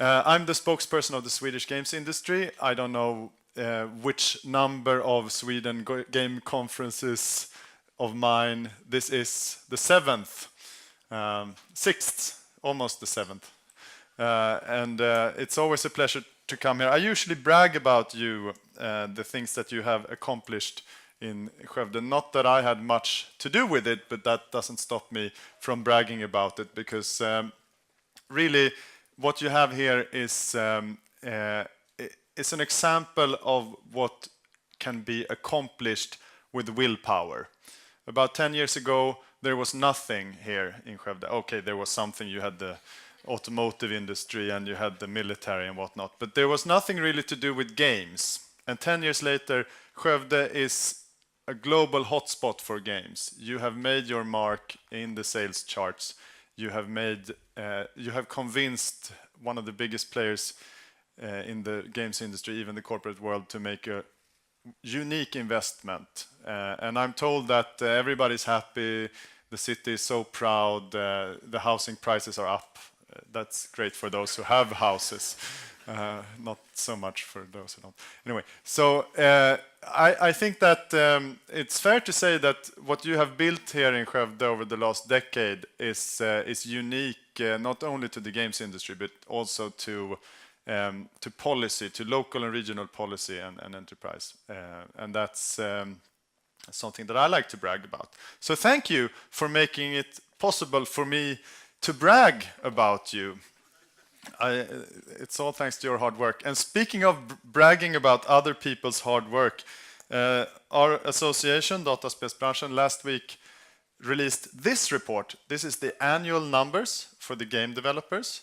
I'm the spokesperson of the Swedish Games Industry. I don't know which number of Sweden game conferences of mine. This is the 7th, 6th, almost the 7th. And it's always a pleasure to come here. I usually brag about you, the things that you have accomplished in Skövde. Not that I had much to do with it, but that doesn't stop me from bragging about it, because really what you have here is it's an example of what can be accomplished with willpower. About 10 years ago, there was nothing here in Skövde. Okay, there was something. You had the automotive industry and you had the military and whatnot, but there was nothing really to do with games. And 10 years later, Skövde is a global hotspot for games. You have made your mark in the sales charts. You have convinced one of the biggest players in the games industry, even the corporate world, to make a unique investment. And I'm told that everybody's happy, the city is so proud, the housing prices are up. That's great for those who have houses, not so much for those who don't. Anyway, so I think that it's fair to say that what you have built here in Skövde over the last decade is unique, not only to the games industry, but also to policy, to local and regional policy and enterprise. And that's something that I like to brag about. So thank you for making it possible for me to brag about you. It's all thanks to your hard work. And speaking of bragging about other people's hard work, our association, Dataspelbranchen, last week released this report. This is the annual numbers for the game developers.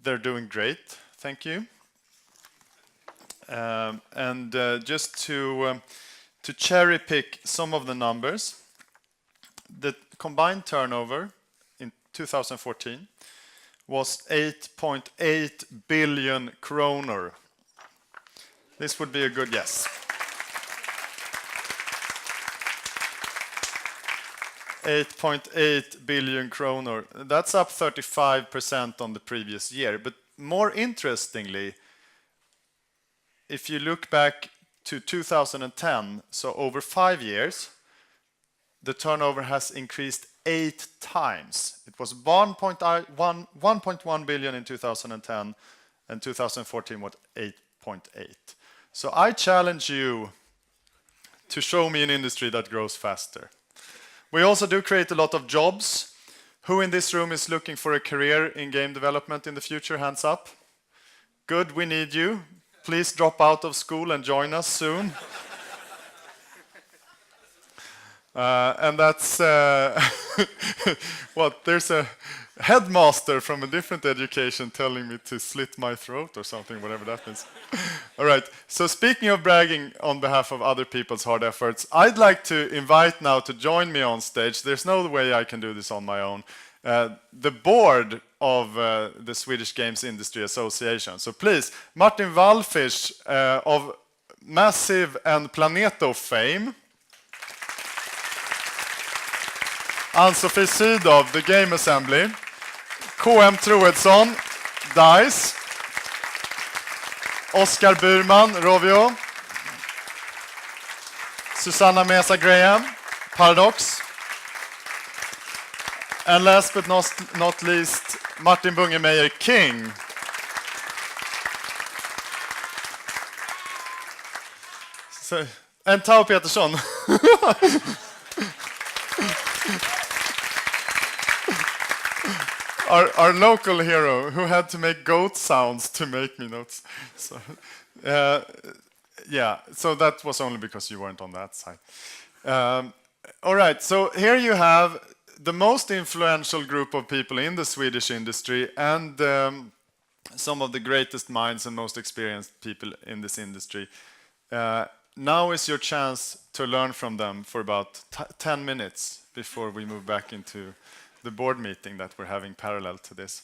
They're doing great, thank you. And just to cherry pick some of the numbers, the combined turnover in 2014 was 8.8 billion kronor. This would be a good guess. 8.8 billion kronor. That's up 35% on the previous year. But more interestingly, if you look back to 2010, so over 5 years, the turnover has increased 8 times. It was 1.1 billion in 2010, and 2014 was 8.8. So I challenge you to show me an industry that grows faster. We also do create a lot of jobs. Who in this room is looking for a career in game development in the future? Hands up. Good, we need you. Please drop out of school and join us soon. And that's what, there's a headmaster from a different education telling me to slit my throat or something, whatever that means. All right, so speaking of bragging on behalf of other people's hard efforts, I'd like to invite now to join me on stage. There's no way I can do this on my own. The board of the Swedish Games Industry Association. So please, Martin Walfisz of Massive and Planeto fame. Anne-Sofie Sydow, the Game Assembly. Troedsson, DICE. Oskar Burman, Rovio. Susana, Meza, Paradox. And last but not least, Martin Bunge-Meyer, King. So, and Petersson. Our local hero, who had to make goat sounds to make me notes. So, yeah, so that was only because you weren't on that side. All right, so here you have the most influential group of people in the Swedish industry, and some of the greatest minds and most experienced people in this industry. Now is your chance to learn from them for about 10 minutes before we move back into the board meeting that we're having parallel to this.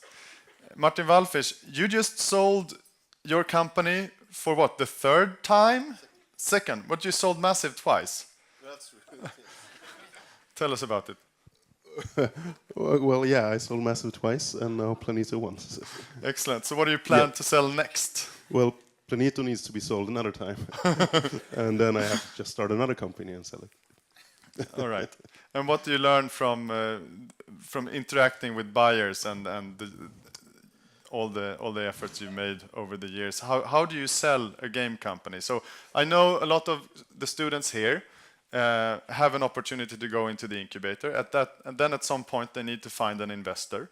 Martin Walfisz, you just sold your company for what, the 3rd time? Second, but you sold Massive twice. That's right. Tell us about it. Well, yeah, I sold Massive twice and now Planeto once. Excellent. So what do you plan to sell next? Well, Planeto needs to be sold another time. And then I have to just start another company and sell it. All right. And what do you learn from interacting with buyers and all the efforts you made over the years? How do you sell a game company? So I know a lot of the students here have an opportunity to go into the incubator. And then at some point they need to find an investor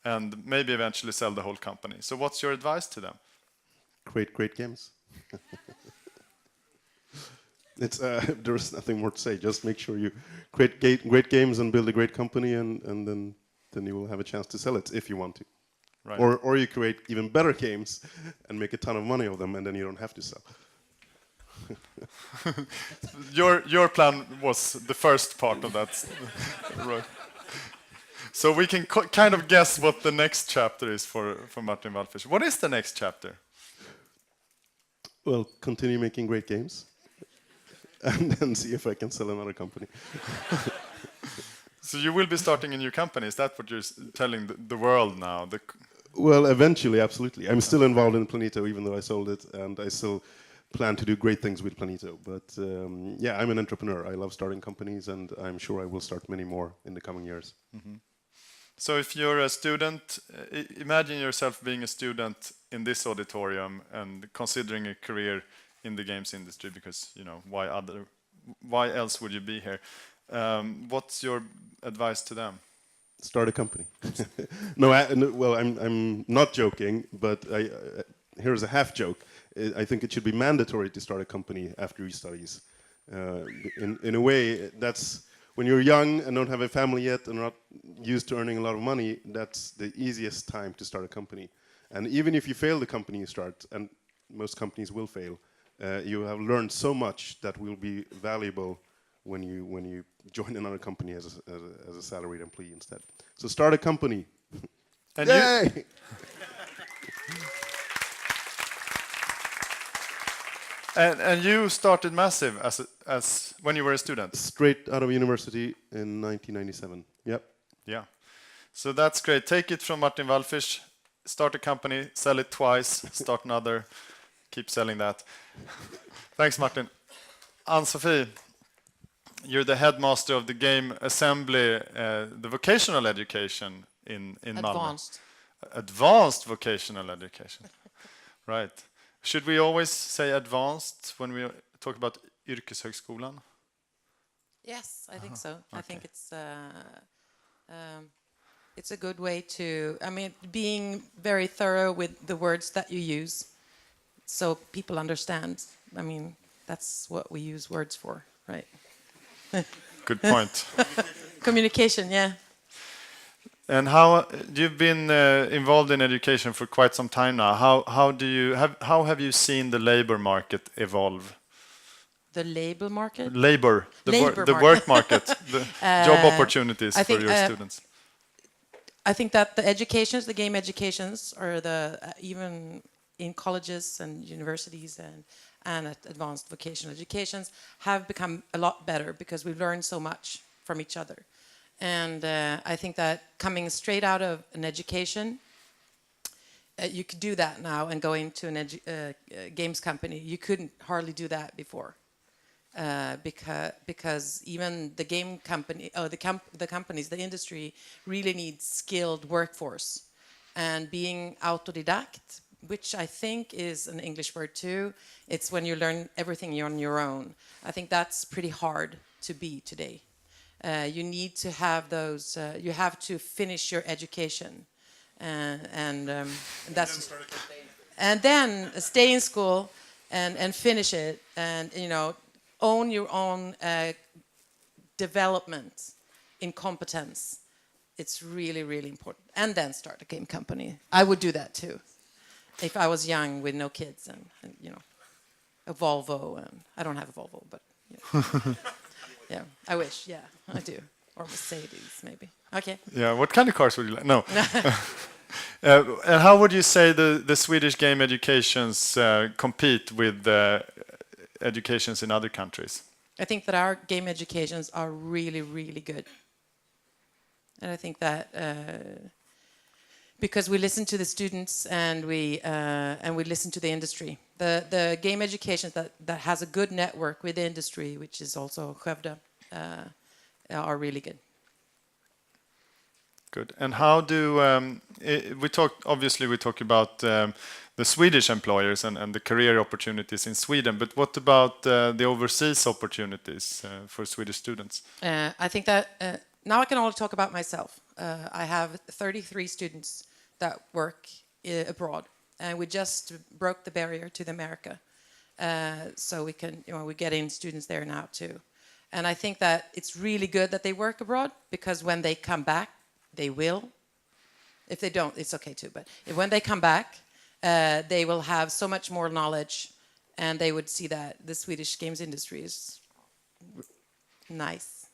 and maybe eventually sell the whole company. So what's your advice to them? Create great games. It's there's nothing more to say. Just make sure you create great games and build a great company, and then you will have a chance to sell it if you want to. Right. Or you create even better games and make a ton of money of them, and then you don't have to sell. Your plan was the first part of that. Right. So we can kind of guess what the next chapter is for Martin Walfisz. What is the next chapter? Well, continue making great games, and then see if I can sell another company. So you will be starting a new company. Is that what you're telling the world now? Well, eventually, absolutely. I'm still involved in Planeto, even though I sold it, and I still plan to do great things with Planeto. But yeah, I'm an entrepreneur. I love starting companies, and I'm sure I will start many more in the coming years. Mm-hmm. So if you're a student, imagine yourself being a student in this auditorium and considering a career in the games industry, because why else would you be here? What's your advice to them? Start a company. No, well, I'm not joking, but here's a half joke. I think it should be mandatory to start a company after your studies. In a way, that's when you're young and don't have a family yet and not used to earning a lot of money, that's the easiest time to start a company. And even if you fail the company you start, and most companies will fail, you have learned so much that will be valuable when you join another company as a salaried employee instead. So start a company. And Yay! And you started Massive as when you were a student? Straight out of university in 1997. Yep. Yeah. So that's great. Take it from Martin Walfisz. Start a company, sell it twice, start another, keep selling that. Thanks, Martin. Anne-Sofie, you're the headmaster of the game assembly, the vocational education in Malmö. Advanced. Advanced vocational education. Right. Should we always say advanced when we talk about yrkeshögskolan? Yes, I think so. Okay. I think it's a good way to, being very thorough with the words that you use so people understand. That's what we use words for, right? Good point. Communication, yeah. And you've been involved in education for quite some time now. How have you seen the labor market evolve? The labor market? The work market, the job opportunities for your students. I think that the game educations, or even in colleges and universities and at advanced vocational educations, have become a lot better because we've learned so much from each other. And I think that coming straight out of an education, you could do that now and go into a games company. You couldn't hardly do that before, because even the game company, the companies, the industry really needs skilled workforce. And being autodidact, which I think is an English word too, it's when you learn everything on your own. I think that's pretty hard to be today. You need to have those. You have to finish your education, and then stay in school and finish it, and own your own development in competence. It's really, really important. And then start a game company. I would do that too, if I was young with no kids and a Volvo. And I don't have a Volvo, but. Yeah, I wish. Yeah, I do. Or Mercedes, maybe. Okay. Yeah, what kind of cars would you like? No. And how would you say the Swedish game educations compete with the educations in other countries? I think that our game educations are really, really good. And I think that because we listen to the students and we listen to the industry, the game education that has a good network with the industry, which is also Skövde, are really good. Good. And how do we talk about the Swedish employers and the career opportunities in Sweden, but what about the overseas opportunities for Swedish students? I think that now I can only talk about myself. I have 33 students that work abroad, and we just broke the barrier to the America, so we can, we get in students there now too. And I think that it's really good that they work abroad, because when they come back, they will. If they don't, it's okay too. But when they come back, they will have so much more knowledge, and they would see that the Swedish games industry is nice.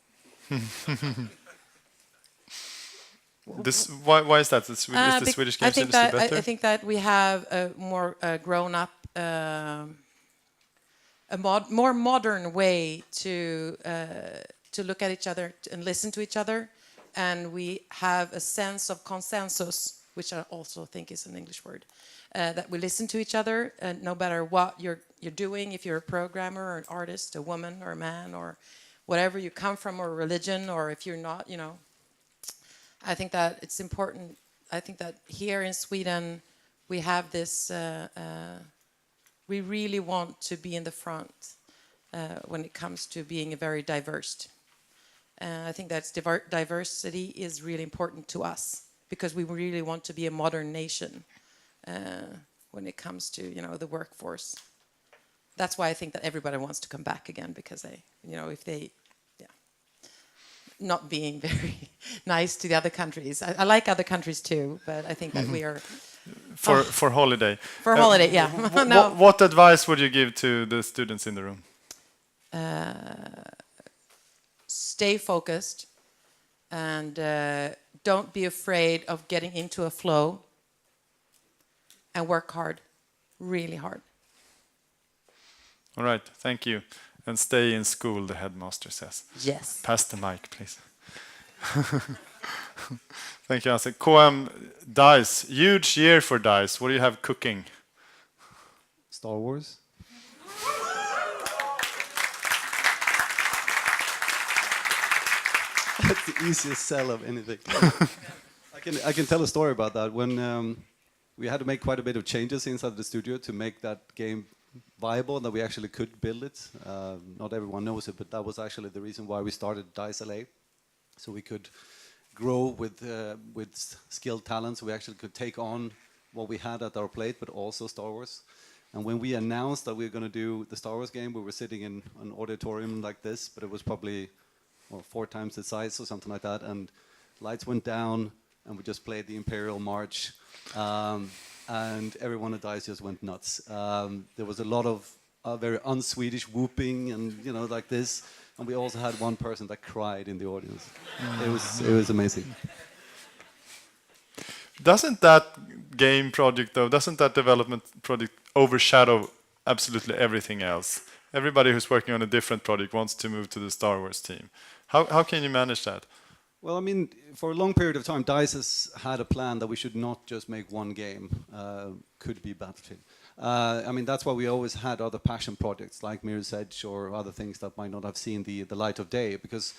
Why is that? Is the Swedish games industry better? I think that we have a more grown up, more modern way to look at each other and listen to each other, and we have a sense of consensus, which I also think is an English word, that we listen to each other, no matter what you're doing, if you're a programmer or an artist, a woman or a man, or whatever you come from, or religion, or if you're not, I think that it's important. I think that here in Sweden, we have this, we really want to be in the front when it comes to being a very diverse. I think that diversity is really important to us, because we really want to be a modern nation when it comes to, the workforce. That's why I think that everybody wants to come back again, because they, if they, not being very nice to the other countries. I like other countries too, but I think that we are... For holiday. For holiday, yeah. No. What advice would you give to the students in the room? Stay focused, and don't be afraid of getting into a flow, and work hard, really hard. All right, thank you. And stay in school, the headmaster says. Yes. Pass the mic, please. Thank you, Anse. KM DICE, huge year for DICE. What do you have cooking? Star Wars. That's the easiest sell of anything. I can tell a story about that. When we had to make quite a bit of changes inside the studio to make that game viable, that we actually could build it. Not everyone knows it, but that was actually the reason why we started DICE LA, so we could grow with skilled talents. We actually could take on what we had at our plate, but also Star Wars. And when we announced that we were going to do the Star Wars game, we were sitting in an auditorium like this, but it was probably 4 times the size or something like that, and lights went down, and we just played the Imperial March. And everyone at DICE just went nuts. There was a lot of very un-Swedish whooping and like this, and we also had one person that cried in the audience. It was amazing. Doesn't that game project, though, doesn't that development project overshadow absolutely everything else? Everybody who's working on a different project wants to move to the Star Wars team. How can you manage that? Well, I mean, for a long period of time, DICE has had a plan that we should not just make one game, could be Battlefield. I mean, that's why we always had other passion projects like Mirror's Edge or other things that might not have seen the light of day, because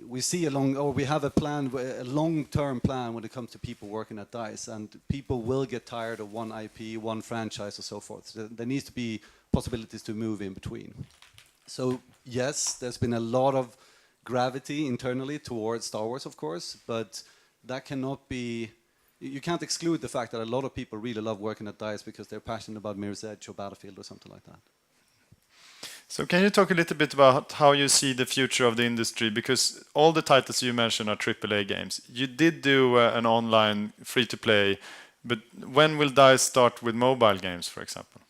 we see we have a plan, a long-term plan when it comes to people working at DICE, and people will get tired of one IP, one franchise, or so forth. So there needs to be possibilities to move in between. So yes, there's been a lot of gravity internally towards Star Wars, of course, but that cannot be... You can't exclude the fact that a lot of people really love working at DICE because they're passionate about Mirror's Edge or Battlefield or something like that. So can you talk a little bit about how you see the future of the industry? Because all the titles you mentioned are AAA games. You did do an online free-to-play, but when will DICE start with mobile games, for example?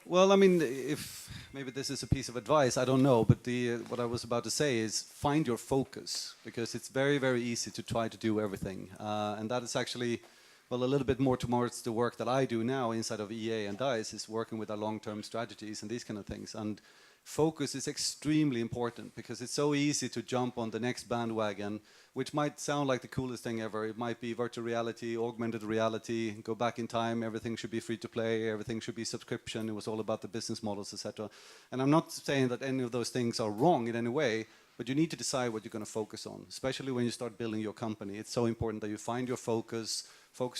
Well, I mean, if maybe this is a piece of advice, I don't know, but what I was about to say is find your focus, because it's very, very easy to try to do everything. And that is actually, well, a little bit more towards the work that I do now inside of EA and DICE, is working with our long-term strategies and these kind of things. And focus is extremely important because it's so easy to jump on the next bandwagon, which might sound like the coolest thing ever. It might be virtual reality, augmented reality, go back in time, everything should be free to play, everything should be subscription, it was all about the business models, etc. And I'm not saying that any of those things are wrong in any way, but you need to decide what you're going to focus on, especially when you start building your company. It's so important that you find your focus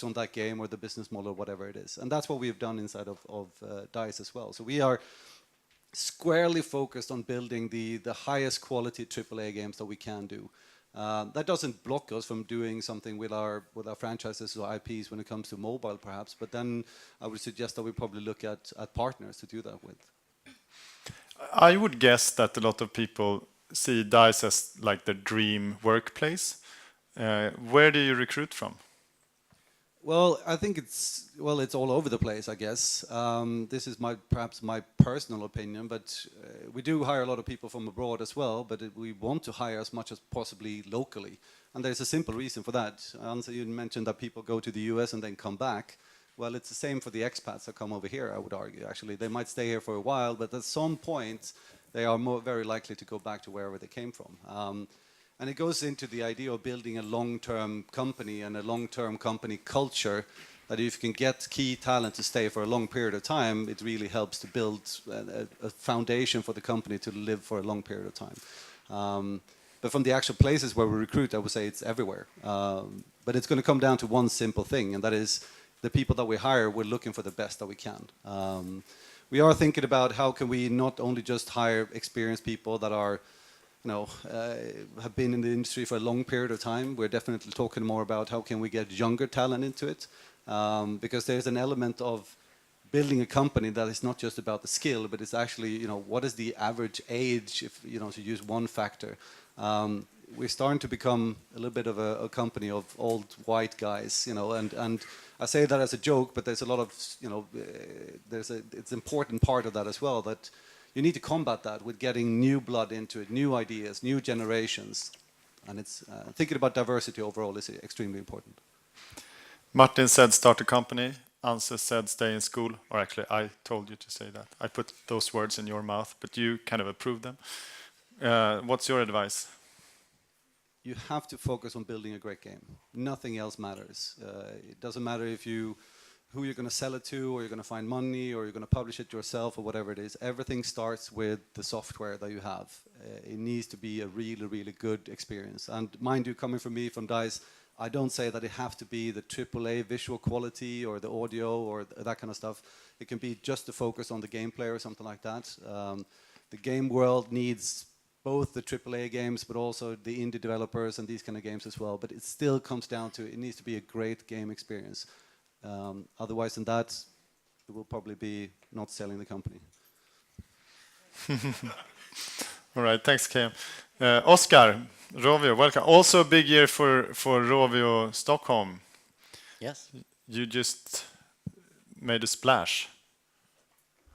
on that game or the business model or whatever it is. And that's what we've done inside of DICE as well. So we are squarely focused on building the highest quality AAA games that we can do. That doesn't block us from doing something with our franchises or IPs when it comes to mobile, perhaps. But then I would suggest that we probably look at partners to do that with. I would guess that a lot of people see DICE as like the dream workplace. Where do you recruit from? Well, I think it's all over the place, I guess. This is perhaps my personal opinion, but we do hire a lot of people from abroad as well, but we want to hire as much as possibly locally. And there's a simple reason for that. Anse, you mentioned that people go to the US and then come back. Well, it's the same for the expats that come over here, I would argue, actually. They might stay here for a while, but at some point, they are very likely to go back to wherever they came from. And it goes into the idea of building a long-term company and a long-term company culture, that if you can get key talent to stay for a long period of time, it really helps to build a foundation for the company to live for a long period of time. But from the actual places where we recruit, I would say it's everywhere. But it's going to come down to one simple thing, and that is the people that we hire, we're looking for the best that we can. We are thinking about how can we not only just hire experienced people that are have been in the industry for a long period of time. We're definitely talking more about how can we get younger talent into it, because there's an element of building a company that is not just about the skill, but it's actually, what is the average age, if to use one factor. We're starting to become a little bit of a company of old white guys, and I say that as a joke, but there's a lot of, it's an important part of that as well, that you need to combat that with getting new blood into it, new ideas, new generations. And it's thinking about diversity overall is extremely important. Martin said start a company. Anse said stay in school. Or actually, I told you to say that. I put those words in your mouth, but you kind of approved them. What's your advice? You have to focus on building a great game. Nothing else matters. It doesn't matter who you're going to sell it to, or you're going to find money, or you're going to publish it yourself, or whatever it is. Everything starts with the software that you have. It needs to be a really, really good experience. And mind you, coming from me, from DICE, I don't say that it have to be the AAA visual quality or the audio or that kind of stuff. It can be just to focus on the gameplay or something like that. The game world needs both the AAA games, but also the indie developers and these kind of games as well. But it still comes down to it needs to be a great game experience. Otherwise than that, it will probably be not selling the company. All right, thanks, Kim. Oskar, Rovio, welcome. Also a big year for Rovio Stockholm. Yes. You just made a splash.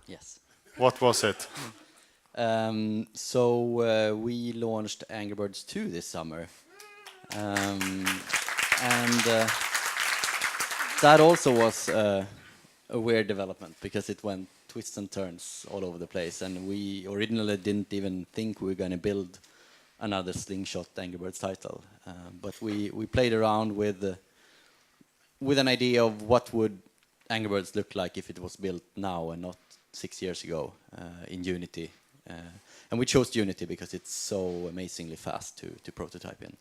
Yes. What was it? We launched Angry Birds 2 this summer. That also was a weird development because it went twists and turns all over the place, and we originally didn't even think we were going to build another slingshot Angry Birds title. But we played around with an idea of what would Angry Birds look like if it was built now and not 6 years ago in Unity. And we chose Unity because it's so amazingly fast to prototype in.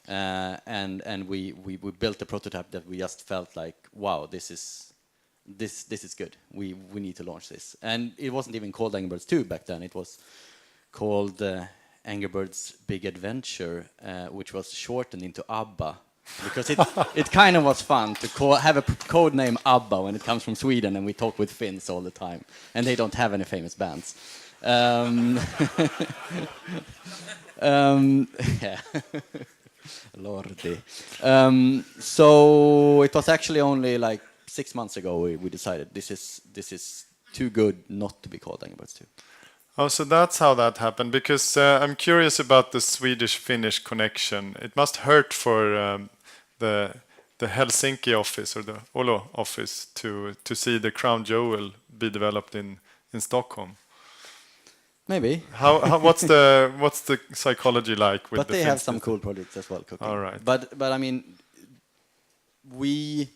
And we built a prototype that we just felt like, wow, this is good. We need to launch this. And it wasn't even called Angry Birds 2 back then. It was called Angry Birds Big Adventure, which was shortened into ABBA, because it kind of was fun to have a code name ABBA when it comes from Sweden, and we talk with Finns all the time, and they don't have any famous bands. Yeah. Lordi. So it was actually only like 6 months ago we decided this is too good not to be called Angry Birds 2. Oh, so that's how that happened. Because I'm curious about the Swedish-Finnish connection. It must hurt for the Helsinki office or the Oulu office to see the Crown Jewel be developed in Stockholm. Maybe. What's the psychology like with But the they have Finns? some cool projects as well cooking. All right. But I mean, we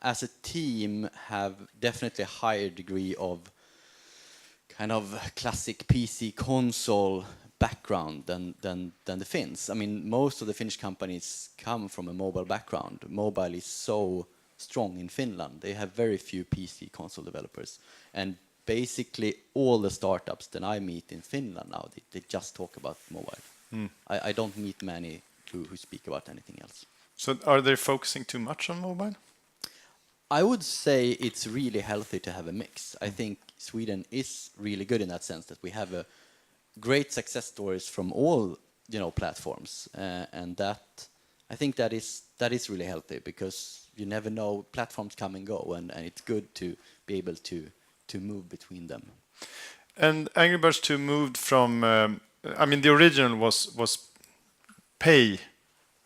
as a team have definitely a higher degree of kind of classic PC console background than the Finns. I mean, most of the Finnish companies come from a mobile background. Mobile is so strong in Finland. They have very few PC console developers, and basically all the startups that I meet in Finland now, they just talk about mobile. I don't meet many who speak about anything else. So are they focusing too much on mobile? I would say it's really healthy to have a mix. I think Sweden is really good in that sense that we have a great success stories from all platforms, and that I think that is really healthy, because you never know, platforms come and go, and it's good to be able to move between them. And Angry Birds 2 moved from, I mean, the original was pay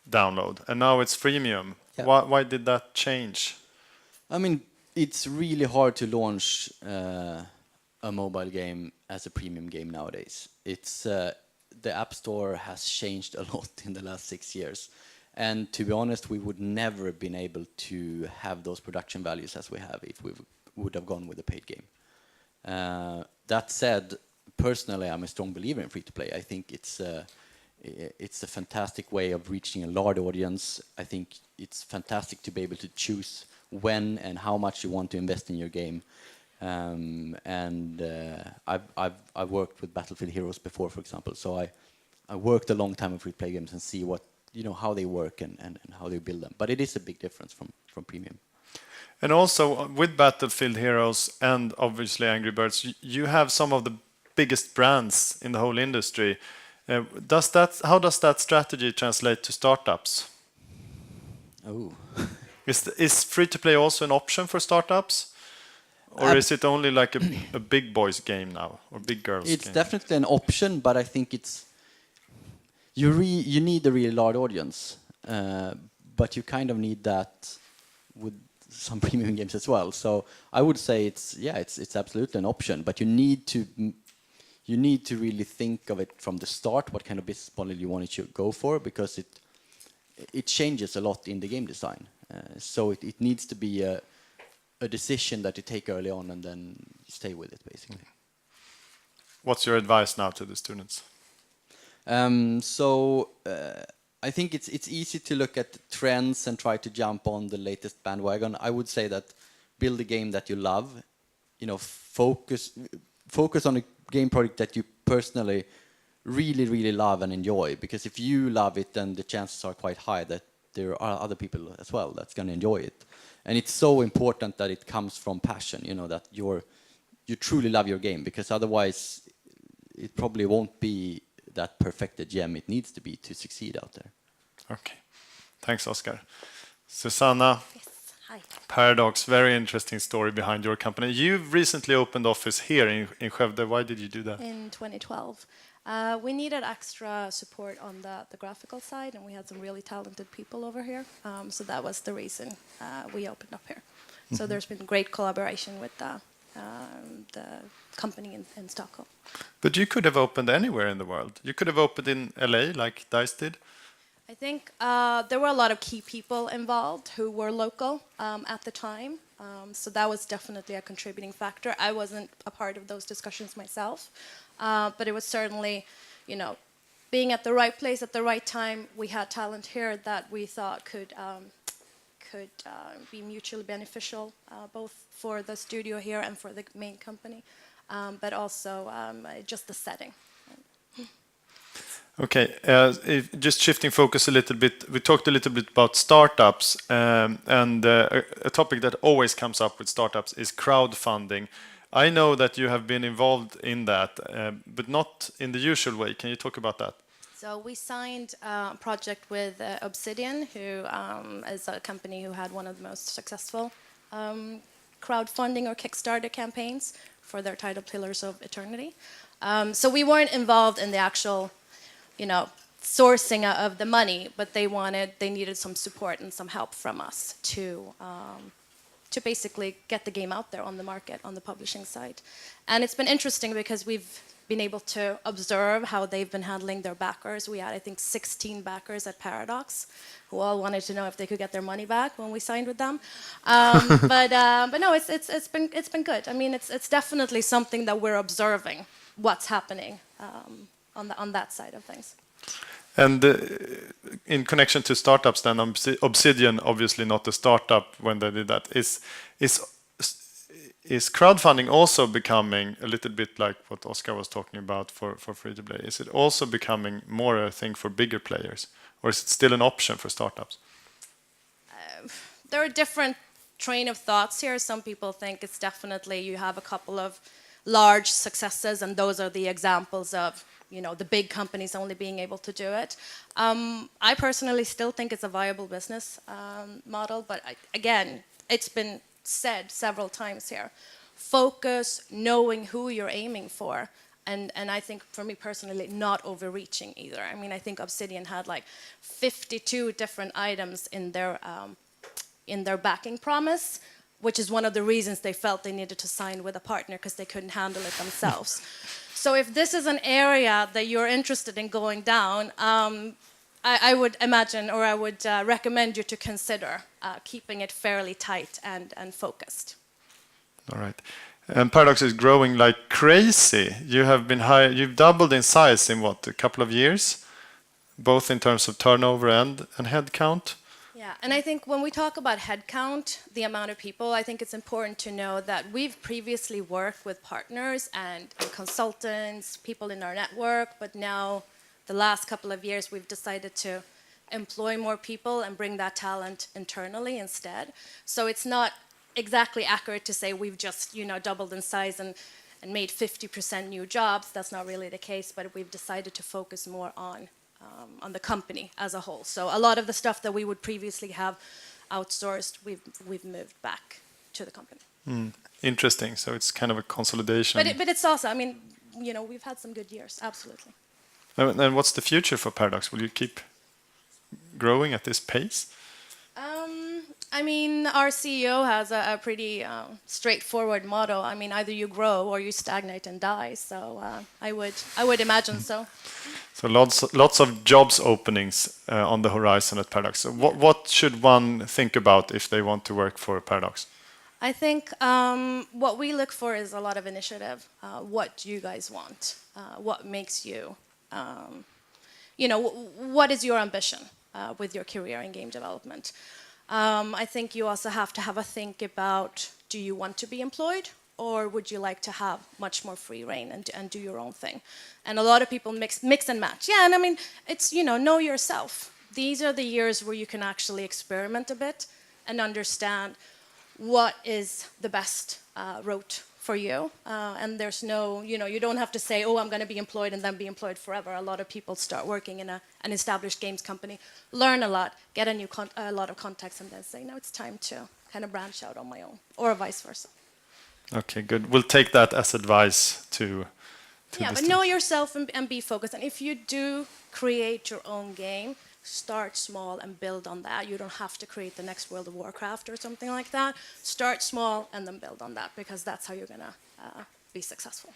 download, and now it's freemium. Yeah. Why did that change? I mean, it's really hard to launch a mobile game as a premium game nowadays. It's the App Store has changed a lot in the last 6 years, and to be honest, we would never have been able to have those production values as we have if we would have gone with a paid game. That said, personally, I'm a strong believer in free-to-play. I think it's a fantastic way of reaching a large audience. I think it's fantastic to be able to choose when and how much you want to invest in your game. I've worked with Battlefield Heroes before, for example. So I worked a long time with free-to-play games and see what how they work and how they build them. But it is a big difference from premium. And also with Battlefield Heroes and obviously Angry Birds, you have some of the biggest brands in the whole industry. How does that strategy translate to startups? Oh. Is free-to-play also an option for startups? Or is it only like a big boys game now, or big girls game? It's definitely an option, but I think it's you need a really large audience, but you kind of need that with some premium games as well. So I would say it's absolutely an option, but you need to really think of it from the start. What kind of business model you want to go for, because it changes a lot in the game design. So it needs to be a decision that you take early on and then stay with it, basically. What's your advice now to the students? I think it's easy to look at trends and try to jump on the latest bandwagon. I would say that build a game that you love. Focus on a game project that you personally really, really love and enjoy. Because if you love it, then the chances are quite high that there are other people as well that's going to enjoy it. And it's so important that it comes from passion, that you truly love your game, because otherwise it probably won't be that perfected gem it needs to be to succeed out there. Okay. Thanks, Oskar. Susana. Yes, hi. Paradox, very interesting story behind your company. You've recently opened office here in Skövde. Why did you do that? In 2012. We needed extra support on the graphical side, and we had some really talented people over here. So that was the reason we opened up here. So there's been great collaboration with the company in Stockholm. But you could have opened anywhere in the world. You could have opened in LA like DICE did. I think there were a lot of key people involved who were local at the time. So that was definitely a contributing factor. I wasn't a part of those discussions myself. But it was certainly, being at the right place at the right time. We had talent here that we thought could be mutually beneficial, both for the studio here and for the main company, but also just the setting. Okay, just shifting focus a little bit. We talked a little bit about startups, and a topic that always comes up with startups is crowdfunding. I know that you have been involved in that, but not in the usual way. Can you talk about that? So we signed a project with Obsidian, who is a company who had one of the most successful crowdfunding or Kickstarter campaigns for their title Pillars of Eternity. So we weren't involved in the actual, sourcing of the money, but they needed some support and some help from us to basically get the game out there on the market, on the publishing side. And it's been interesting because we've been able to observe how they've been handling their backers. We had, I think, 16 backers at Paradox who all wanted to know if they could get their money back when we signed with them. But no, it's been good. I mean, it's definitely something that we're observing what's happening on that side of things. And in connection to startups, then Obsidian, obviously not a startup when they did that. Is crowdfunding also becoming a little bit like what Oskar was talking about for free to play? Is it also becoming more a thing for bigger players, or is it still an option for startups? There are different train of thoughts here. Some people think it's definitely you have a couple of large successes, and those are the examples of the big companies only being able to do it. I personally still think it's a viable business model, but again, it's been said several times here. Focus, knowing who you're aiming for, and I think for me personally, not overreaching either. I mean, I think Obsidian had like 52 different items in their backing promise, which is one of the reasons they felt they needed to sign with a partner, because they couldn't handle it themselves. So if this is an area that you're interested in going down, I would imagine, or I would recommend you to consider keeping it fairly tight and focused. All right. And Paradox is growing like crazy. You have been you've doubled in size in what, a couple of years, both in terms of turnover and head count. Yeah, and I think when we talk about headcount, the amount of people, I think it's important to know that we've previously worked with partners and consultants, people in our network, but now the last couple of years we've decided to employ more people and bring that talent internally instead. So it's not exactly accurate to say we've just doubled in size and made 50% new jobs. That's not really the case, but we've decided to focus more on the company as a whole. So a lot of the stuff that we would previously have outsourced, we've moved back to the company. Interesting. So it's kind of a consolidation. But it's also, I mean, we've had some good years, absolutely. And what's the future for Paradox? Will you keep growing at this pace? I mean, our CEO has a pretty straightforward motto. I mean, either you grow or you stagnate and die. So I would imagine so. So lots of jobs openings on the horizon at Paradox. So what should one think about if they want to work for Paradox? I think what we look for is a lot of initiative. What do you guys want? What makes you, what is your ambition with your career in game development? I think you also have to have a think about, do you want to be employed, or would you like to have much more free reign and do your own thing? And a lot of people mix and match. Yeah, and I mean, it's, know yourself. These are the years where you can actually experiment a bit and understand what is the best route for you. And there's no, you don't have to say, oh, I'm going to be employed and then be employed forever. A lot of people start working in an established games company, learn a lot, get a lot of contacts, and then say, no, it's time to kind of branch out on my own, or vice versa. Okay, good. We'll take that as advice to yeah, but know yourself and be focused. And if you do create your own game, start small and build on that. You don't have to create the next World of Warcraft or something like that. Start small and then build on that, because that's how you're going to be successful.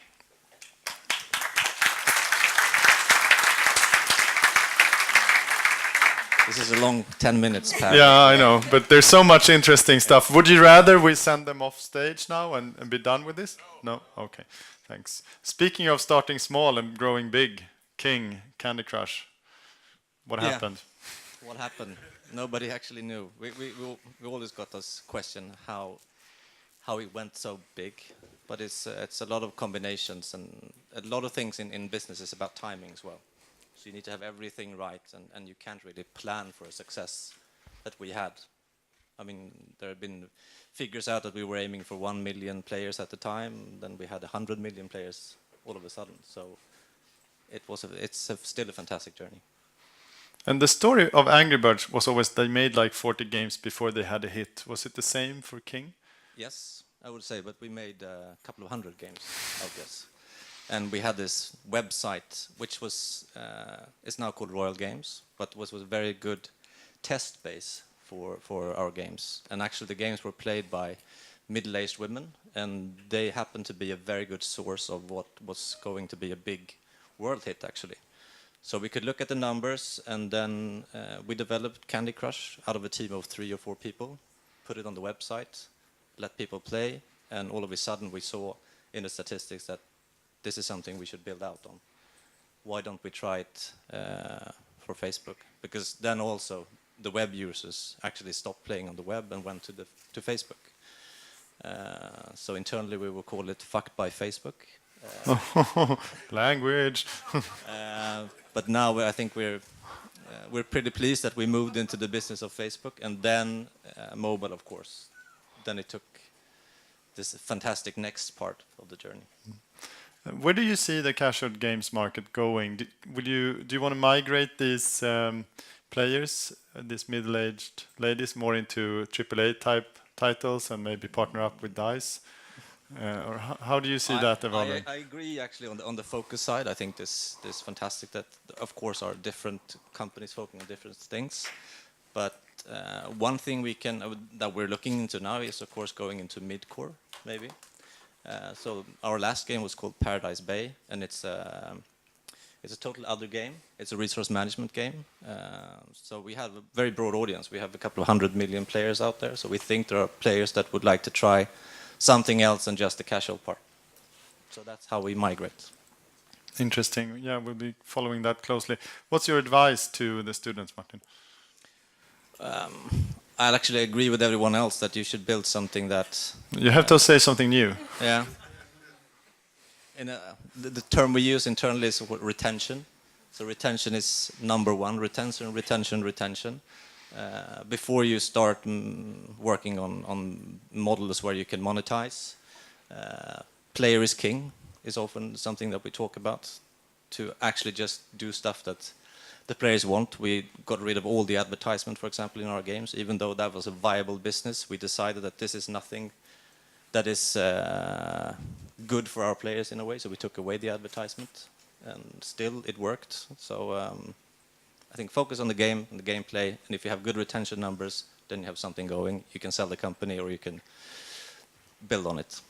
This is a long 10 minutes, Pat. Yeah, I know, but there's so much interesting stuff. Would you rather we send them off stage now and be done with this? No? Okay, thanks. Speaking of starting small and growing big, King, Candy Crush, what happened? What happened? Nobody actually knew. We always got this question, how it went so big, but it's a lot of combinations, and a lot of things in business is about timing as well. So you need to have everything right, and you can't really plan for a success that we had. I mean, there have been figures out that we were aiming for 1 million players at the time, then we had 100 million players all of a sudden. So it's still a fantastic journey. And the story of Angry Birds was always they made like 40 games before they had a hit. Was it the same for King? Yes, I would say, but we made a couple of 100 games out of this. And we had this website, which was is now called Royal Games, but was a very good test base for our games. And actually the games were played by middle-aged women, and they happen to be a very good source of what was going to be a big world hit, actually. So we could look at the numbers, and then we developed Candy Crush out of a team of 3 or 4 people, put it on the website, let people play, and all of a sudden we saw in the statistics that this is something we should build out on. Why don't we try it for Facebook? Because then also the web users actually stopped playing on the web and went to Facebook. So internally we will call it Fucked by Facebook. Language. But now I think we're pretty pleased that we moved into the business of Facebook, and then mobile, of course. Then it took this fantastic next part of the journey. Where do you see the casual games market going? Do you want to migrate these players, these middle-aged ladies, more into AAA type titles and maybe partner up with DICE? Or how do you see that evolving? I agree, actually, on the focus side. I think this fantastic that, of course, are different companies focusing on different things. But one thing that we're looking into now is, of course, going into mid-core, maybe. So our last game was called Paradise Bay, and it's a total other game. It's a resource management game. So we have a very broad audience. We have a couple of 100 million players out there. So we think there are players that would like to try something else than just the casual part. So that's how we migrate. Interesting. Yeah, we'll be following that closely. What's your advice to the students, Martin? I'll actually agree with everyone else that you should build something that... You have to say something new. Yeah. The term we use internally is retention. So retention is number one. Retention. Before you start working on models where you can monetize, player is king is often something that we talk about. To actually just do stuff that the players want. We got rid of all the advertisement, for example, in our games. Even though that was a viable business, we decided that this is nothing that is good for our players in a way. So we took away the advertisement, and still it worked. So I think focus on the game and the gameplay, and if you have good retention numbers, then you have something going. You can sell the company, or you can build on it.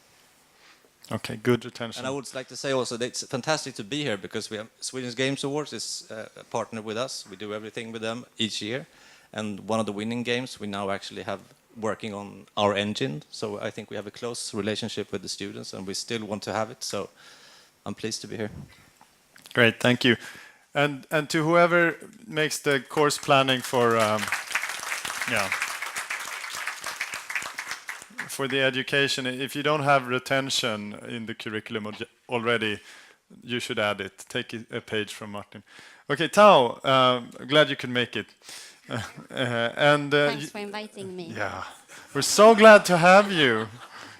Okay, good retention. And I would like to say also that it's fantastic to be here, because we have Swedish Games Awards is a partner with us. We do everything with them each year, and one of the winning games we now actually have working on our engine. So I think we have a close relationship with the students, and we still want to have it. So I'm pleased to be here. Great, thank you. And to whoever makes the course planning for for the education, if you don't have retention in the curriculum already, you should add it. Take a page from Martin. Okay, Tao, glad you could make it. Thanks for inviting me. Yeah, we're so glad to have you.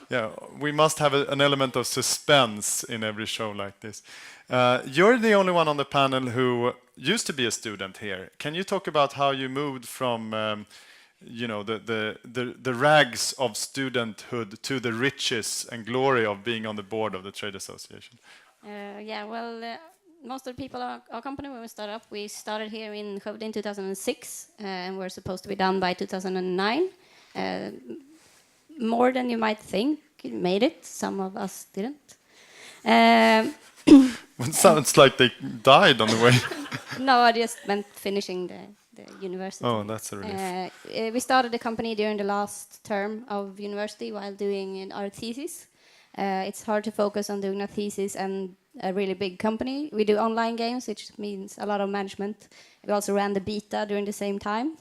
Yeah, we must have an element of suspense in every show like this. You're the only one on the panel who used to be a student here. Can you talk about how you moved from the rags of studenthood to the riches and glory of being on the board of the trade association? Most of the people at our company, when we started up, we started here in Skövde in 2006, and we're supposed to be done by 2009. More than you might think, made it. Some of us didn't. It sounds like they died on the way. No, I just meant finishing the university. Oh, that's a relief. We started the company during the last term of university while doing our thesis. It's hard to focus on doing a thesis and a really big company. We do online games, which means a lot of management. We also ran the beta during the same time.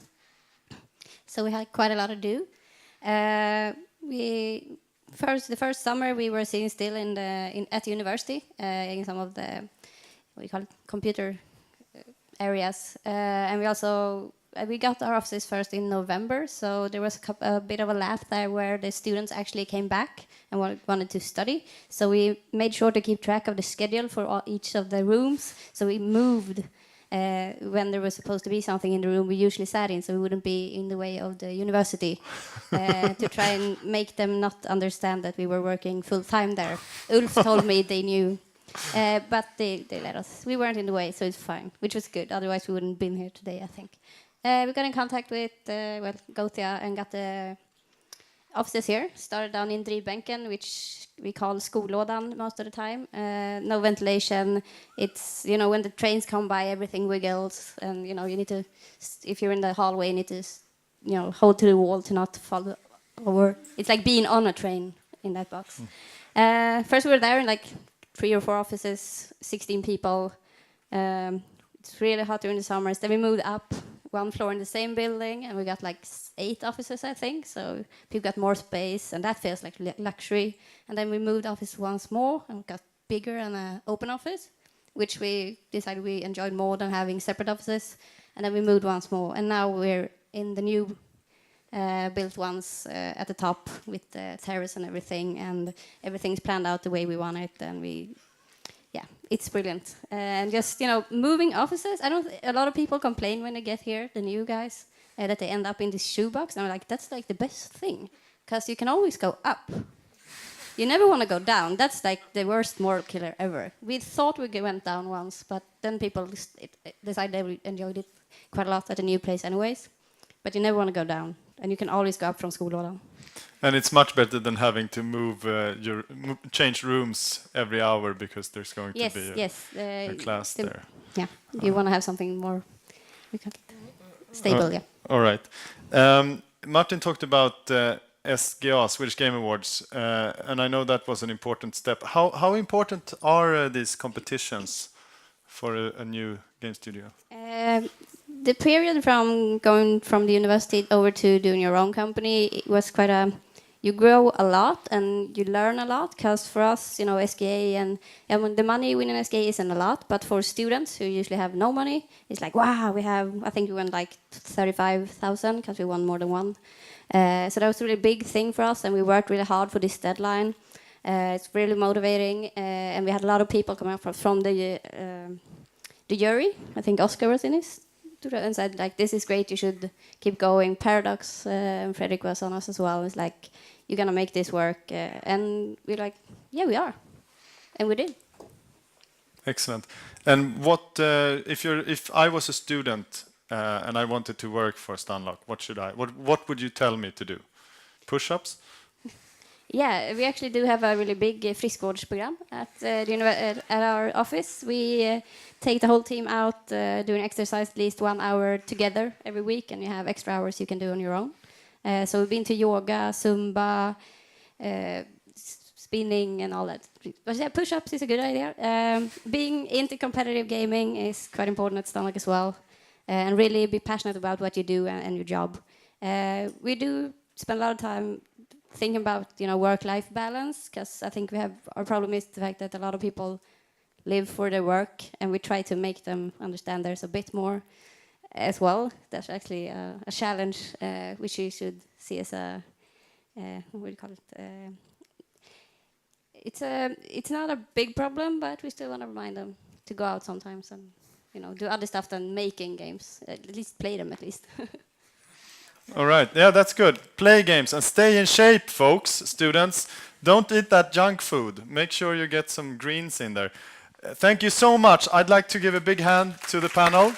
So we had quite a lot to do. The first summer we were sitting still at university in some of the computer areas, and we got our offices first in November. So there was a bit of a laugh there where the students actually came back and wanted to study. So we made sure to keep track of the schedule for each of the rooms. So we moved when there was supposed to be something in the room we usually sat in, so we wouldn't be in the way of the university, to try and make them not understand that we were working full time there. Ulf told me they knew, but they let us. We weren't in the way, so it's fine, which was good. Otherwise, we wouldn't have been here today, I think. We got in contact with Gothia and got offices here. Started down in Drivbänken, which we call skollådan most of the time. No ventilation. It's, you know, when the trains come by, everything wiggles, and you know, you need to, if you're in the hallway, you need to, you know, hold to the wall to not fall over. It's like being on a train in that box. First we were there in like 3 or 4 offices, 16 people. It's really hot during the summers. Then we moved up 1 floor in the same building, and we got like 8 offices, I think. So people got more space, and that feels like luxury. And then we moved office once more, and we got bigger and an open office, which we decided we enjoyed more than having separate offices. And then we moved once more, and now we're in the new built ones at the top with the terrace and everything, and everything's planned out the way we want it, and it's brilliant. And just, you know, moving offices, a lot of people complain when they get here, the new guys, that they end up in this shoebox, and I'm like, that's like the best thing, because you can always go up. You never want to go down. That's like the worst moral killer ever. We thought we went down once, but then people decided they enjoyed it quite a lot at the new place anyways. But you never want to go down, and you can always go up from skollådan. And it's much better than having to change rooms every hour because there's going to be a class there. Yeah, you want to have something more stable, yeah. All right. Martin talked about SGA, Swedish Game Awards, and I know that was an important step. How important are these competitions for a new game studio? The period from going from the university over to doing your own company, it was quite you grow a lot and you learn a lot, because for us, you know, SGA and the money you win in SGA isn't a lot, but for students who usually have no money, it's like, wow, I think we won like 35,000 because we won more than one. So that was a really big thing for us, and we worked really hard for this deadline. It's really motivating, and we had a lot of people coming up from the jury. I think Oskar was in this, and said like, this is great, you should keep going. Paradox and Fredrik was on us as well. It's like, you're gonna make this work, and we're like, yeah, we are, and we did. Excellent. And what if I was a student and I wanted to work for Stunlock, what would you tell me to do? Push-ups? Yeah, we actually do have a really big friskvårdsprogram at our office. We take the whole team out doing exercise at least 1 hour together every week, and you have extra hours you can do on your own. So we've been to yoga, Zumba, spinning and all that. But yeah, push-ups is a good idea. Being into competitive gaming is quite important at Stunlock as well, and really be passionate about what you do and your job. We do spend a lot of time thinking about, you know, work-life balance, because I think our problem is the fact that a lot of people live for their work, and we try to make them understand there's a bit more as well. That's actually a challenge, which you should see as a what do you call it? It's not a big problem, but we still want to remind them to go out sometimes and, you know, do other stuff than making games. At least play them, at least. All right. Yeah, that's good. Play games and stay in shape, folks, students. Don't eat that junk food. Make sure you get some greens in there. Thank you so much. I'd like to give a big hand to the panel.